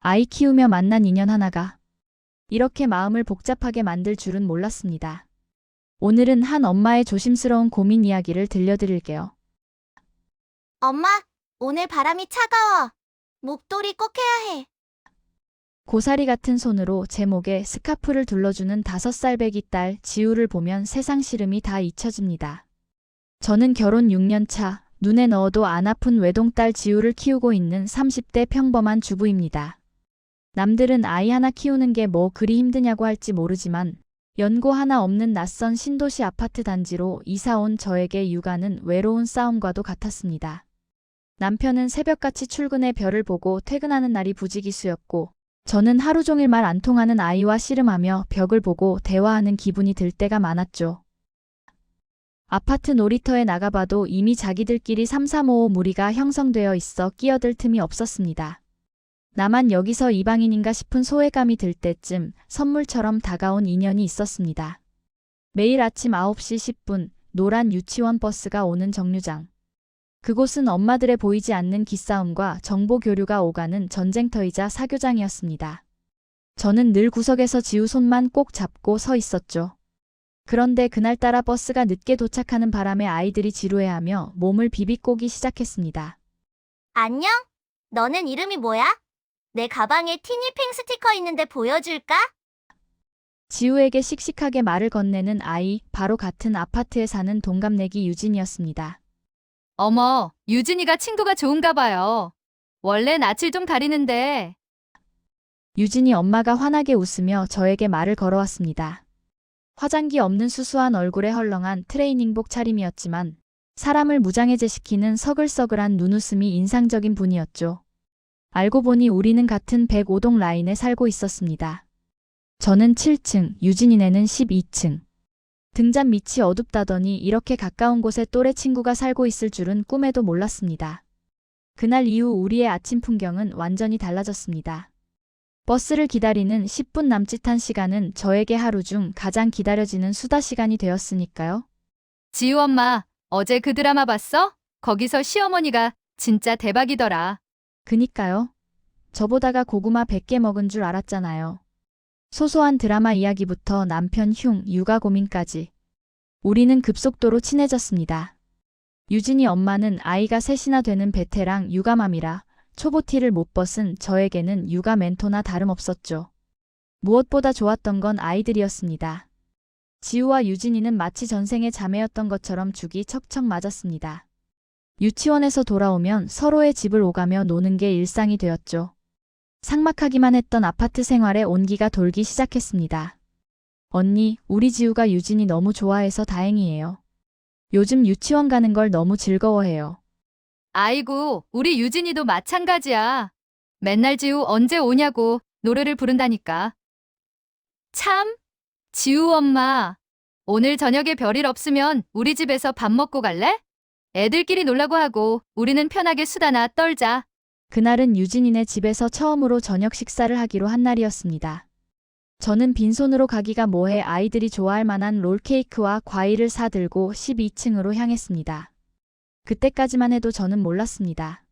아이 키우며 만난 인연 하나가 이렇게 마음을 복잡하게 만들 줄은 몰랐습니다. 오늘은 한 엄마의 조심스러운 고민 이야기를 들려드릴게요. 엄마, 오늘 바람이 차가워. 목도리 꼭 해야 해. 고사리 같은 손으로 제 목에 스카프를 둘러주는 5살 배기 딸 지우를 보면 세상 시름이 다 잊혀집니다. 저는 결혼 6년 차, 눈에 넣어도 안 아픈 외동딸 지우를 키우고 있는 30대 평범한 주부입니다. 남들은 아이 하나 키우는 게 뭐 그리 힘드냐고 할지 모르지만 연고 하나 없는 낯선 신도시 아파트 단지로 이사 온 저에게 육아는 외로운 싸움과도 같았습니다. 남편은 새벽같이 출근해 별을 보고 퇴근하는 날이 부지기수였고 저는 하루 종일 말 안 통하는 아이와 씨름하며 벽을 보고 대화하는 기분이 들 때가 많았죠. 아파트 놀이터에 나가봐도 이미 자기들끼리 3, 4, 5 무리가 형성되어 있어 끼어들 틈이 없었습니다. 나만 여기서 이방인인가 싶은 소외감이 들 때쯤 선물처럼 다가온 인연이 있었습니다. 매일 아침 9시 10분 노란 유치원 버스가 오는 정류장. 그곳은 엄마들의 보이지 않는 기싸움과 정보 교류가 오가는 전쟁터이자 사교장이었습니다. 저는 늘 구석에서 지우 손만 꼭 잡고 서 있었죠. 그런데 그날따라 버스가 늦게 도착하는 바람에 아이들이 지루해하며 몸을 비비꼬기 시작했습니다. 안녕? 너는 이름이 뭐야? 내 가방에 티니핑 스티커 있는데 보여줄까? 지우에게 씩씩하게 말을 건네는 아이, 바로 같은 아파트에 사는 동갑내기 유진이었습니다. 어머, 유진이가 친구가 좋은가 봐요. 원래 낯을 좀 가리는데. 유진이 엄마가 환하게 웃으며 저에게 말을 걸어왔습니다. 화장기 없는 수수한 얼굴에 헐렁한 트레이닝복 차림이었지만 사람을 무장해제시키는 서글서글한 눈웃음이 인상적인 분이었죠. 알고 보니 우리는 같은 105동 라인에 살고 있었습니다. 저는 7층, 유진이네는 12층. 등잔 밑이 어둡다더니 이렇게 가까운 곳에 또래 친구가 살고 있을 줄은 꿈에도 몰랐습니다. 그날 이후 우리의 아침 풍경은 완전히 달라졌습니다. 버스를 기다리는 10분 남짓한 시간은 저에게 하루 중 가장 기다려지는 수다 시간이 되었으니까요. 지우 엄마, 어제 그 드라마 봤어? 거기서 시어머니가 진짜 대박이더라. 그니까요. 저보다가 고구마 100개 먹은 줄 알았잖아요. 소소한 드라마 이야기부터 남편 흉, 육아 고민까지. 우리는 급속도로 친해졌습니다. 유진이 엄마는 아이가 셋이나 되는 베테랑 육아맘이라 초보 티를 못 벗은 저에게는 육아 멘토나 다름없었죠. 무엇보다 좋았던 건 아이들이었습니다. 지우와 유진이는 마치 전생의 자매였던 것처럼 죽이 척척 맞았습니다. 유치원에서 돌아오면 서로의 집을 오가며 노는 게 일상이 되었죠. 삭막하기만 했던 아파트 생활에 온기가 돌기 시작했습니다. 언니, 우리 지우가 유진이 너무 좋아해서 다행이에요. 요즘 유치원 가는 걸 너무 즐거워해요. 아이고, 우리 유진이도 마찬가지야. 맨날 지우 언제 오냐고 노래를 부른다니까. 참, 지우 엄마. 오늘 저녁에 별일 없으면 우리 집에서 밥 먹고 갈래? 애들끼리 놀라고 하고 우리는 편하게 수다나 떨자. 그날은 유진이네 집에서 처음으로 저녁 식사를 하기로 한 날이었습니다. 저는 빈손으로 가기가 뭐해 아이들이 좋아할 만한 롤케이크와 과일을 사들고 12층으로 향했습니다. 그때까지만 해도 저는 몰랐습니다.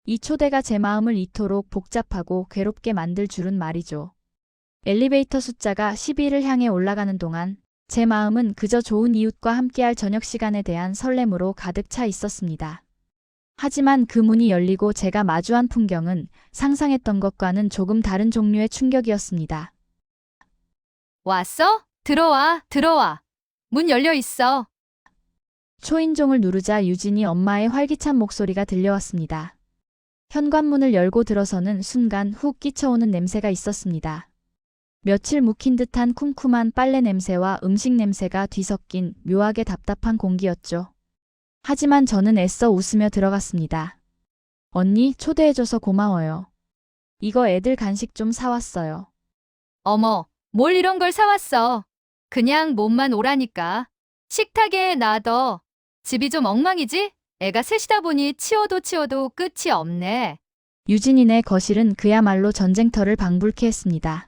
이 초대가 제 마음을 이토록 복잡하고 괴롭게 만들 줄은 말이죠. 엘리베이터 숫자가 12를 향해 올라가는 동안 제 마음은 그저 좋은 이웃과 함께할 저녁 시간에 대한 설렘으로 가득 차 있었습니다. 하지만 그 문이 열리고 제가 마주한 풍경은 상상했던 것과는 조금 다른 종류의 충격이었습니다. 왔어? 들어와, 들어와. 문 열려 있어. 초인종을 누르자 유진이 엄마의 활기찬 목소리가 들려왔습니다. 현관문을 열고 들어서는 순간 훅 끼쳐오는 냄새가 있었습니다. 며칠 묵힌 듯한 쿰쿰한 빨래 냄새와 음식 냄새가 뒤섞인 묘하게 답답한 공기였죠. 하지만 저는 애써 웃으며 들어갔습니다. 언니, 초대해줘서 고마워요. 이거 애들 간식 좀 사왔어요. 어머, 뭘 이런 걸 사왔어. 그냥 몸만 오라니까. 식탁에 놔둬. 집이 좀 엉망이지? 애가 셋이다 보니 치워도 끝이 없네. 유진이네 거실은 그야말로 전쟁터를 방불케 했습니다.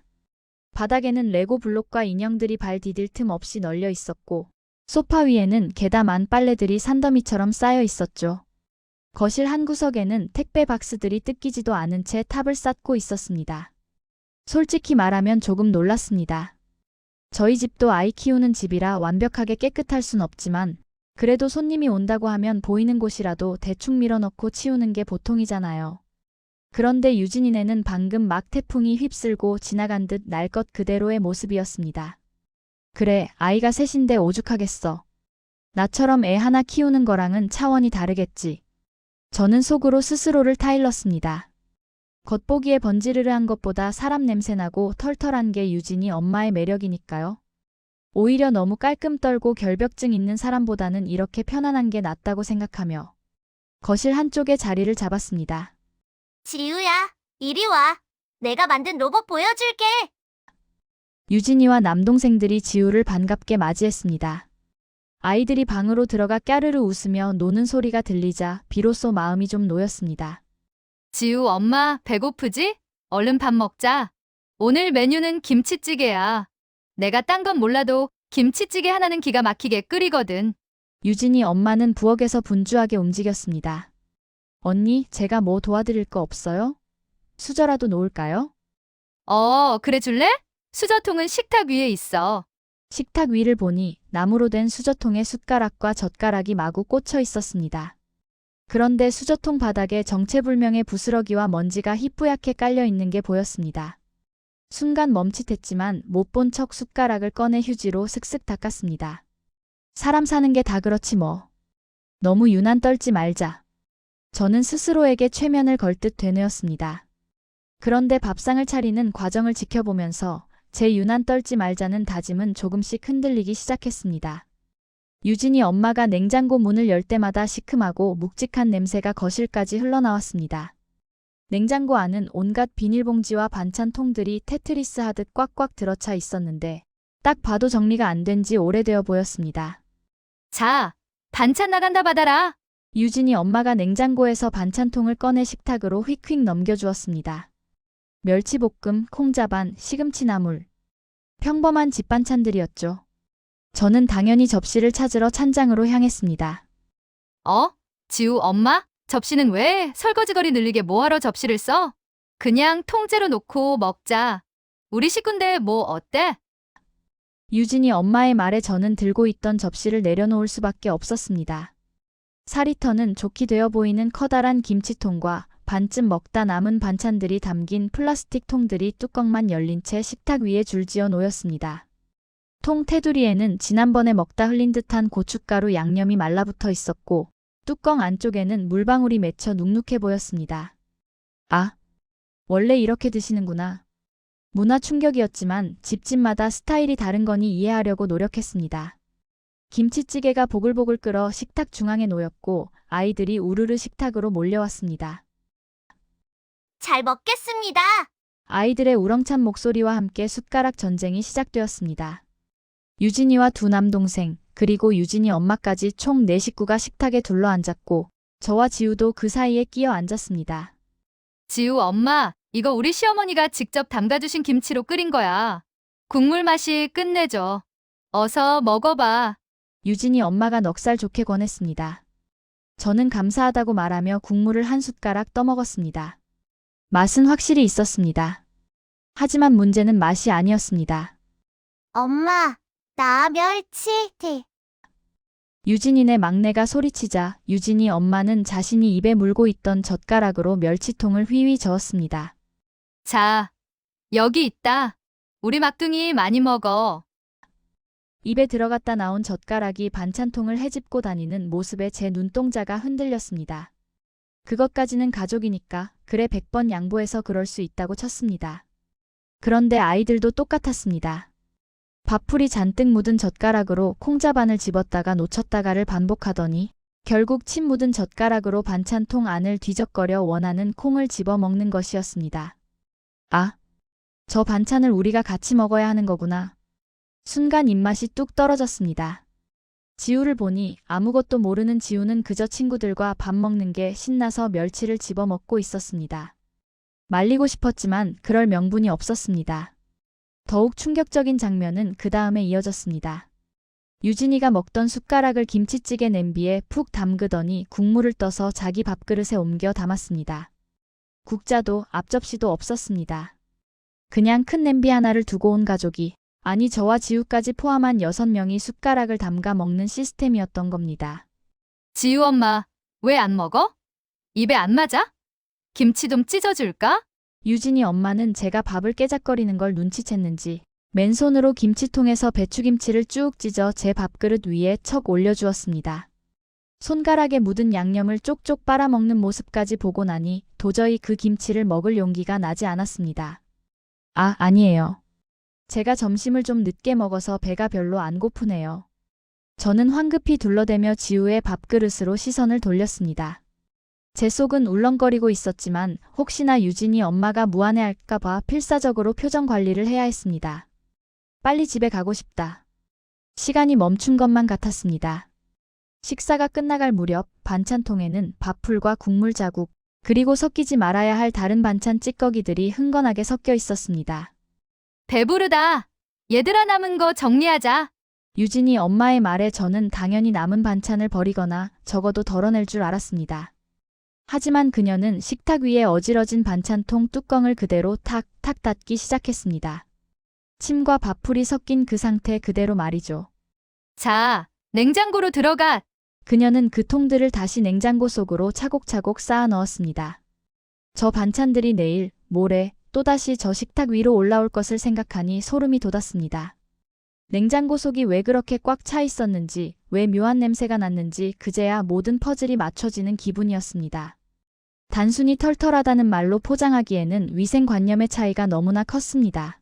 바닥에는 레고 블록과 인형들이 발 디딜 틈 없이 널려 있었고 소파 위에는 개담한 빨래들이 산더미처럼 쌓여 있었죠. 거실 한 구석에는 택배 박스들이 뜯기지도 않은 채 탑을 쌓고 있었습니다. 솔직히 말하면 조금 놀랐습니다. 저희 집도 아이 키우는 집이라 완벽하게 깨끗할 순 없지만 그래도 손님이 온다고 하면 보이는 곳이라도 대충 밀어넣고 치우는 게 보통이잖아요. 그런데 유진이네는 방금 막 태풍이 휩쓸고 지나간 듯 날 것 그대로의 모습이었습니다. 그래, 아이가 셋인데 오죽하겠어. 나처럼 애 하나 키우는 거랑은 차원이 다르겠지. 저는 속으로 스스로를 타일렀습니다. 겉보기에 번지르르한 것보다 사람 냄새나고 털털한 게 유진이 엄마의 매력이니까요. 오히려 너무 깔끔 떨고 결벽증 있는 사람보다는 이렇게 편안한 게 낫다고 생각하며 거실 한쪽에 자리를 잡았습니다. 지우야, 이리 와. 내가 만든 로봇 보여줄게. 유진이와 남동생들이 지우를 반갑게 맞이했습니다. 아이들이 방으로 들어가 까르르 웃으며 노는 소리가 들리자 비로소 마음이 좀 놓였습니다. 지우 엄마 배고프지? 얼른 밥 먹자. 오늘 메뉴는 김치찌개야. 내가 딴 건 몰라도 김치찌개 하나는 기가 막히게 끓이거든. 유진이 엄마는 부엌에서 분주하게 움직였습니다. 언니, 제가 뭐 도와드릴 거 없어요? 수저라도 놓을까요? 그래 줄래? 수저통은 식탁 위에 있어. 식탁 위를 보니 나무로 된 수저통에 숟가락과 젓가락이 마구 꽂혀 있었습니다. 그런데 수저통 바닥에 정체불명의 부스러기와 먼지가 희뿌옇게 깔려 있는 게 보였습니다. 순간 멈칫했지만 못 본 척 숟가락을 꺼내 휴지로 슥슥 닦았습니다. 사람 사는 게 다 그렇지 뭐. 너무 유난 떨지 말자. 저는 스스로에게 최면을 걸듯 되뇌었습니다. 그런데 밥상을 차리는 과정을 지켜보면서 제 유난 떨지 말자는 다짐은 조금씩 흔들리기 시작했습니다. 유진이 엄마가 냉장고 문을 열 때마다 시큼하고 묵직한 냄새가 거실까지 흘러나왔습니다. 냉장고 안은 온갖 비닐봉지와 반찬통들이 테트리스 하듯 꽉꽉 들어차 있었는데 딱 봐도 정리가 안 된 지 오래되어 보였습니다. 자, 반찬 나간다 받아라. 유진이 엄마가 냉장고에서 반찬통을 꺼내 식탁으로 휙휙 넘겨주었습니다. 멸치볶음, 콩자반, 시금치 나물. 평범한 집 반찬들이었죠. 저는 당연히 접시를 찾으러 찬장으로 향했습니다. 지우 엄마? 접시는 왜 설거지거리 늘리게 뭐하러 접시를 써? 그냥 통째로 놓고 먹자. 우리 식구인데 뭐 어때? 유진이 엄마의 말에 저는 들고 있던 접시를 내려놓을 수밖에 없었습니다. 4리터는 좋게 되어 보이는 커다란 김치통과 반쯤 먹다 남은 반찬들이 담긴 플라스틱 통들이 뚜껑만 열린 채 식탁 위에 줄지어 놓였습니다. 통 테두리에는 지난번에 먹다 흘린 듯한 고춧가루 양념이 말라붙어 있었고 뚜껑 안쪽에는 물방울이 맺혀 눅눅해 보였습니다. 아, 원래 이렇게 드시는구나. 문화 충격이었지만 집집마다 스타일이 다른 거니 이해하려고 노력했습니다. 김치찌개가 보글보글 끓어 식탁 중앙에 놓였고 아이들이 우르르 식탁으로 몰려왔습니다. 잘 먹겠습니다. 아이들의 우렁찬 목소리와 함께 숟가락 전쟁이 시작되었습니다. 유진이와 두 남동생, 그리고 유진이 엄마까지 총 4식구가 식탁에 둘러앉았고 저와 지우도 그 사이에 끼어 앉았습니다. 지우 엄마, 이거 우리 시어머니가 직접 담가주신 김치로 끓인 거야. 국물 맛이 끝내줘. 어서 먹어봐. 유진이 엄마가 넉살 좋게 권했습니다. 저는 감사하다고 말하며 국물을 한 숟가락 떠먹었습니다. 맛은 확실히 있었습니다. 하지만 문제는 맛이 아니었습니다. 엄마, 나 멸치티. 유진이네 막내가 소리치자 유진이 엄마는 자신이 입에 물고 있던 젓가락으로 멸치통을 휘휘 저었습니다. 자, 여기 있다. 우리 막둥이 많이 먹어. 입에 들어갔다 나온 젓가락이 반찬통을 헤집고 다니는 모습에 제 눈동자가 흔들렸습니다. 그것까지는 가족이니까 그래 100번 양보해서 그럴 수 있다고 쳤습니다. 그런데 아이들도 똑같았습니다. 밥풀이 잔뜩 묻은 젓가락으로 콩자반을 집었다가 놓쳤다가를 반복하더니 결국 침 묻은 젓가락으로 반찬통 안을 뒤적거려 원하는 콩을 집어먹는 것이었습니다. 아, 저 반찬을 우리가 같이 먹어야 하는 거구나. 순간 입맛이 뚝 떨어졌습니다. 지우를 보니 아무것도 모르는 지우는 그저 친구들과 밥 먹는 게 신나서 멸치를 집어먹고 있었습니다. 말리고 싶었지만 그럴 명분이 없었습니다. 더욱 충격적인 장면은 그 다음에 이어졌습니다. 유진이가 먹던 숟가락을 김치찌개 냄비에 푹 담그더니 국물을 떠서 자기 밥그릇에 옮겨 담았습니다. 국자도 앞접시도 없었습니다. 그냥 큰 냄비 하나를 두고 온 가족이, 아니 저와 지우까지 포함한 6명이 숟가락을 담가 먹는 시스템이었던 겁니다. 지우 엄마, 왜 안 먹어? 입에 안 맞아? 김치 좀 찢어줄까? 유진이 엄마는 제가 밥을 깨작거리는 걸 눈치챘는지 맨손으로 김치통에서 배추김치를 쭉 찢어 제 밥그릇 위에 척 올려주었습니다. 손가락에 묻은 양념을 쪽쪽 빨아먹는 모습까지 보고 나니 도저히 그 김치를 먹을 용기가 나지 않았습니다. 아니에요. 제가 점심을 좀 늦게 먹어서 배가 별로 안 고프네요. 저는 황급히 둘러대며 지우의 밥그릇으로 시선을 돌렸습니다. 제 속은 울렁거리고 있었지만 혹시나 유진이 엄마가 무안해할까봐 필사적으로 표정 관리를 해야 했습니다. 빨리 집에 가고 싶다. 시간이 멈춘 것만 같았습니다. 식사가 끝나갈 무렵 반찬통에는 밥풀과 국물 자국, 그리고 섞이지 말아야 할 다른 반찬 찌꺼기들이 흥건하게 섞여 있었습니다. 배부르다. 얘들아 남은 거 정리하자. 유진이 엄마의 말에 저는 당연히 남은 반찬을 버리거나 적어도 덜어낼 줄 알았습니다. 하지만 그녀는 식탁 위에 어지러진 반찬통 뚜껑을 그대로 탁탁 닫기 시작했습니다. 침과 밥풀이 섞인 그 상태 그대로 말이죠. 자, 냉장고로 들어가. 그녀는 그 통들을 다시 냉장고 속으로 차곡차곡 쌓아 넣었습니다. 저 반찬들이 내일, 모레, 또다시 저 식탁 위로 올라올 것을 생각하니 소름이 돋았습니다. 냉장고 속이 왜 그렇게 꽉 차 있었는지, 왜 묘한 냄새가 났는지 그제야 모든 퍼즐이 맞춰지는 기분이었습니다. 단순히 털털하다는 말로 포장하기에는 위생관념의 차이가 너무나 컸습니다.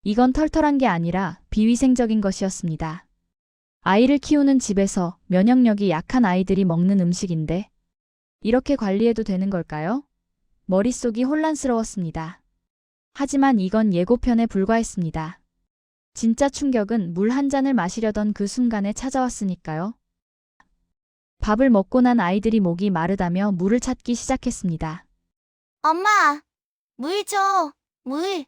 이건 털털한 게 아니라 비위생적인 것이었습니다. 아이를 키우는 집에서 면역력이 약한 아이들이 먹는 음식인데 이렇게 관리해도 되는 걸까요? 머릿속이 혼란스러웠습니다. 하지만 이건 예고편에 불과했습니다. 진짜 충격은 물 한 잔을 마시려던 그 순간에 찾아왔으니까요. 밥을 먹고 난 아이들이 목이 마르다며 물을 찾기 시작했습니다. 엄마, 물 줘. 물.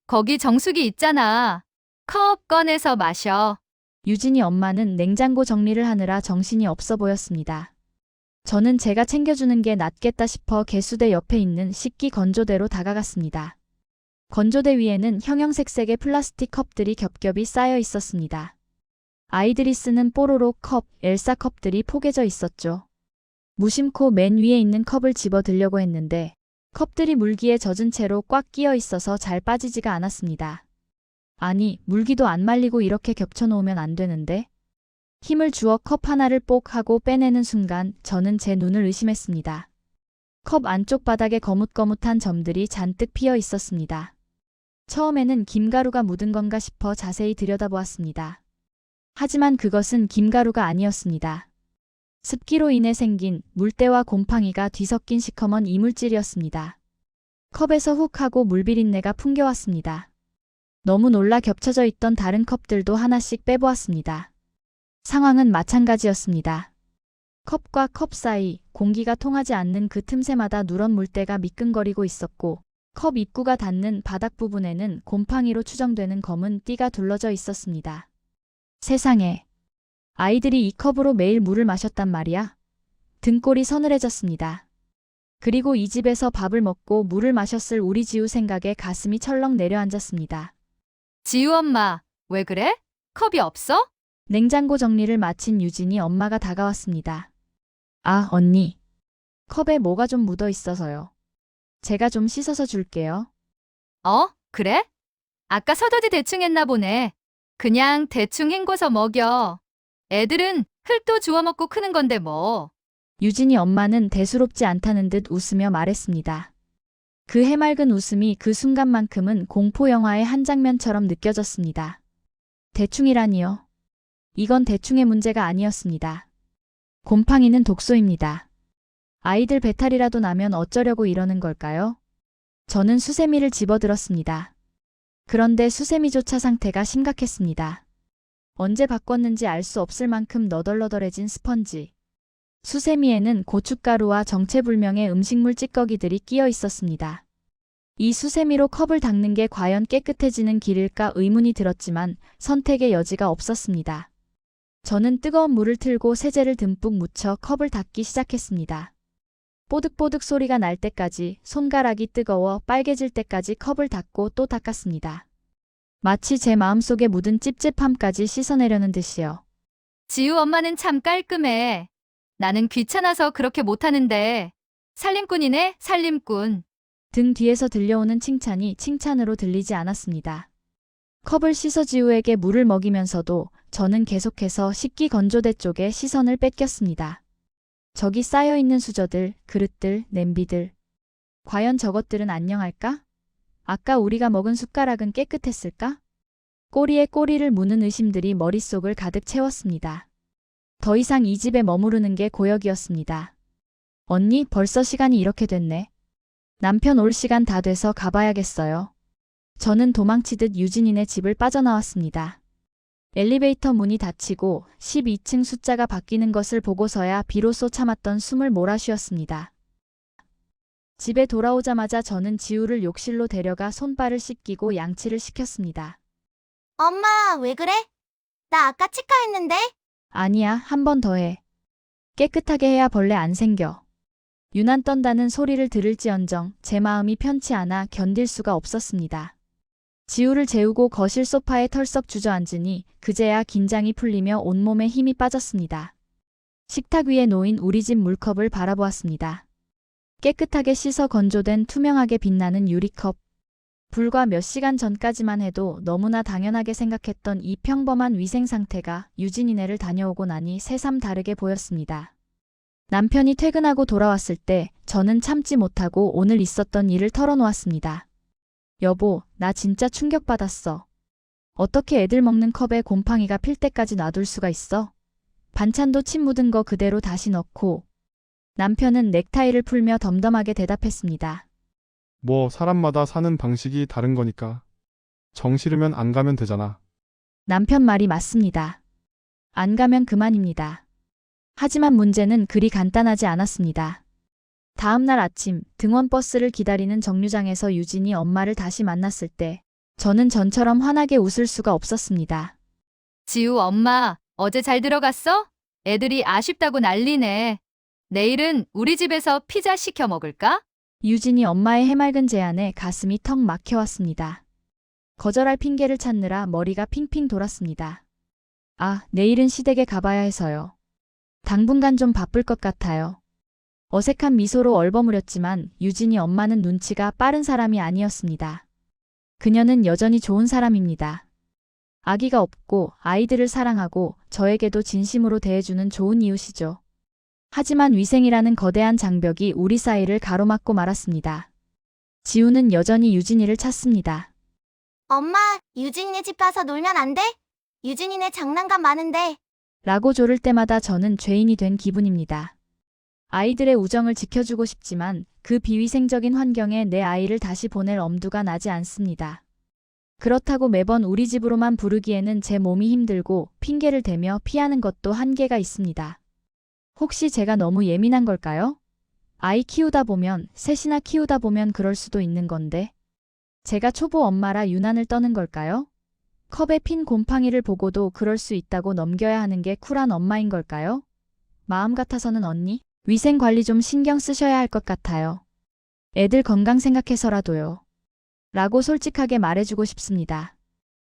거기 정수기 있잖아. 컵 꺼내서 마셔. 유진이 엄마는 냉장고 정리를 하느라 정신이 없어 보였습니다. 저는 제가 챙겨주는 게 낫겠다 싶어 개수대 옆에 있는 식기 건조대로 다가갔습니다. 건조대 위에는 형형색색의 플라스틱 컵들이 겹겹이 쌓여 있었습니다. 아이들이 쓰는 뽀로로 컵, 엘사 컵들이 포개져 있었죠. 무심코 맨 위에 있는 컵을 집어 들려고 했는데 컵들이 물기에 젖은 채로 꽉 끼어 있어서 잘 빠지지가 않았습니다. 아니, 물기도 안 말리고 이렇게 겹쳐놓으면 안 되는데? 힘을 주어 컵 하나를 뽁 하고 빼내는 순간 저는 제 눈을 의심했습니다. 컵 안쪽 바닥에 거뭇거뭇한 점들이 잔뜩 피어 있었습니다. 처음에는 김가루가 묻은 건가 싶어 자세히 들여다보았습니다. 하지만 그것은 김가루가 아니었습니다. 습기로 인해 생긴 물때와 곰팡이가 뒤섞인 시커먼 이물질이었습니다. 컵에서 훅 하고 물비린내가 풍겨왔습니다. 너무 놀라 겹쳐져 있던 다른 컵들도 하나씩 빼보았습니다. 상황은 마찬가지였습니다. 컵과 컵 사이 공기가 통하지 않는 그 틈새마다 누런 물때가 미끈거리고 있었고 컵 입구가 닿는 바닥 부분에는 곰팡이로 추정되는 검은 띠가 둘러져 있었습니다. 세상에, 아이들이 이 컵으로 매일 물을 마셨단 말이야? 등골이 서늘해졌습니다. 그리고 이 집에서 밥을 먹고 물을 마셨을 우리 지우 생각에 가슴이 철렁 내려앉았습니다. 지우 엄마, 왜 그래? 컵이 없어? 냉장고 정리를 마친 유진이 엄마가 다가왔습니다. 아, 언니. 컵에 뭐가 좀 묻어 있어서요. 제가 좀 씻어서 줄게요. 그래? 아까 서두지 대충 했나 보네. 그냥 대충 헹궈서 먹여. 애들은 흙도 주워 먹고 크는 건데 뭐. 유진이 엄마는 대수롭지 않다는 듯 웃으며 말했습니다. 그 해맑은 웃음이 그 순간만큼은 공포 영화의 한 장면처럼 느껴졌습니다. 대충이라니요. 이건 대충의 문제가 아니었습니다. 곰팡이는 독소입니다. 아이들 배탈이라도 나면 어쩌려고 이러는 걸까요? 저는 수세미를 집어들었습니다. 그런데 수세미조차 상태가 심각했습니다. 언제 바꿨는지 알 수 없을 만큼 너덜너덜해진 스펀지. 수세미에는 고춧가루와 정체불명의 음식물 찌꺼기들이 끼어 있었습니다. 이 수세미로 컵을 닦는 게 과연 깨끗해지는 길일까 의문이 들었지만 선택의 여지가 없었습니다. 저는 뜨거운 물을 틀고 세제를 듬뿍 묻혀 컵을 닦기 시작했습니다. 뽀득뽀득 소리가 날 때까지, 손가락이 뜨거워 빨개질 때까지 컵을 닦고 또 닦았습니다. 마치 제 마음속에 묻은 찝찝함까지 씻어내려는 듯이요. 지우 엄마는 참 깔끔해. 나는 귀찮아서 그렇게 못하는데. 살림꾼이네, 살림꾼. 등 뒤에서 들려오는 칭찬이 칭찬으로 들리지 않았습니다. 컵을 씻어 지우에게 물을 먹이면서도 저는 계속해서 식기 건조대 쪽에 시선을 뺏겼습니다. 저기 쌓여있는 수저들, 그릇들, 냄비들. 과연 저것들은 안녕할까? 아까 우리가 먹은 숟가락은 깨끗했을까? 꼬리에 꼬리를 무는 의심들이 머릿속을 가득 채웠습니다. 더 이상 이 집에 머무르는 게 고역이었습니다. 언니, 벌써 시간이 이렇게 됐네. 남편 올 시간 다 돼서 가봐야겠어요. 저는 도망치듯 유진이네 집을 빠져나왔습니다. 엘리베이터 문이 닫히고 12층 숫자가 바뀌는 것을 보고서야 비로소 참았던 숨을 몰아쉬었습니다. 집에 돌아오자마자 저는 지우를 욕실로 데려가 손발을 씻기고 양치를 시켰습니다. 엄마, 왜 그래? 나 아까 치과했는데? 아니야, 한 번 더 해. 깨끗하게 해야 벌레 안 생겨. 유난 떤다는 소리를 들을지언정 제 마음이 편치 않아 견딜 수가 없었습니다. 지우를 재우고 거실 소파에 털썩 주저앉으니 그제야 긴장이 풀리며 온몸에 힘이 빠졌습니다. 식탁 위에 놓인 우리 집 물컵을 바라보았습니다. 깨끗하게 씻어 건조된 투명하게 빛나는 유리컵. 불과 몇 시간 전까지만 해도 너무나 당연하게 생각했던 이 평범한 위생 상태가 유진이네를 다녀오고 나니 새삼 다르게 보였습니다. 남편이 퇴근하고 돌아왔을 때 저는 참지 못하고 오늘 있었던 일을 털어놓았습니다. 여보, 나 진짜 충격받았어. 어떻게 애들 먹는 컵에 곰팡이가 필 때까지 놔둘 수가 있어? 반찬도 침 묻은 거 그대로 다시 넣고. 남편은 넥타이를 풀며 덤덤하게 대답했습니다. 뭐 사람마다 사는 방식이 다른 거니까. 정 싫으면 안 가면 되잖아. 남편 말이 맞습니다. 안 가면 그만입니다. 하지만 문제는 그리 간단하지 않았습니다. 다음 날 아침 등원버스를 기다리는 정류장에서 유진이 엄마를 다시 만났을 때 저는 전처럼 환하게 웃을 수가 없었습니다. 지우 엄마, 어제 잘 들어갔어? 애들이 아쉽다고 난리네. 내일은 우리 집에서 피자 시켜 먹을까? 유진이 엄마의 해맑은 제안에 가슴이 턱 막혀왔습니다. 거절할 핑계를 찾느라 머리가 핑핑 돌았습니다. 아, 내일은 시댁에 가봐야 해서요. 당분간 좀 바쁠 것 같아요. 어색한 미소로 얼버무렸지만 유진이 엄마는 눈치가 빠른 사람이 아니었습니다. 그녀는 여전히 좋은 사람입니다. 아기가 없고 아이들을 사랑하고 저에게도 진심으로 대해주는 좋은 이웃이죠. 하지만 위생이라는 거대한 장벽이 우리 사이를 가로막고 말았습니다. 지우는 여전히 유진이를 찾습니다. 엄마, 유진이네 집 가서 놀면 안 돼? 유진이네 장난감 많은데. 라고 조를 때마다 저는 죄인이 된 기분입니다. 아이들의 우정을 지켜주고 싶지만 그 비위생적인 환경에 내 아이를 다시 보낼 엄두가 나지 않습니다. 그렇다고 매번 우리 집으로만 부르기에는 제 몸이 힘들고 핑계를 대며 피하는 것도 한계가 있습니다. 혹시 제가 너무 예민한 걸까요? 아이 키우다 보면, 셋이나 키우다 보면 그럴 수도 있는 건데. 제가 초보 엄마라 유난을 떠는 걸까요? 컵에 핀 곰팡이를 보고도 그럴 수 있다고 넘겨야 하는 게 쿨한 엄마인 걸까요? 마음 같아서는 언니, 위생 관리 좀 신경 쓰셔야 할 것 같아요. 애들 건강 생각해서라도요. 라고 솔직하게 말해주고 싶습니다.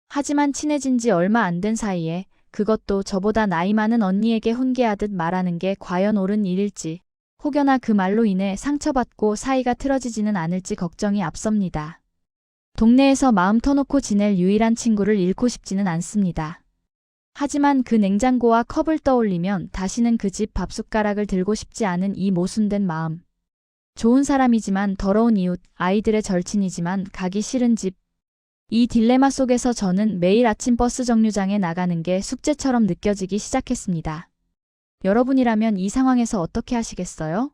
하지만 친해진 지 얼마 안 된 사이에 그것도 저보다 나이 많은 언니에게 훈계하듯 말하는 게 과연 옳은 일일지, 혹여나 그 말로 인해 상처받고 사이가 틀어지지는 않을지 걱정이 앞섭니다. 동네에서 마음 터놓고 지낼 유일한 친구를 잃고 싶지는 않습니다. 하지만 그 냉장고와 컵을 떠올리면 다시는 그 집 밥숟가락을 들고 싶지 않은 이 모순된 마음. 좋은 사람이지만 더러운 이웃, 아이들의 절친이지만 가기 싫은 집. 이 딜레마 속에서 저는 매일 아침 버스 정류장에 나가는 게 숙제처럼 느껴지기 시작했습니다. 여러분이라면 이 상황에서 어떻게 하시겠어요?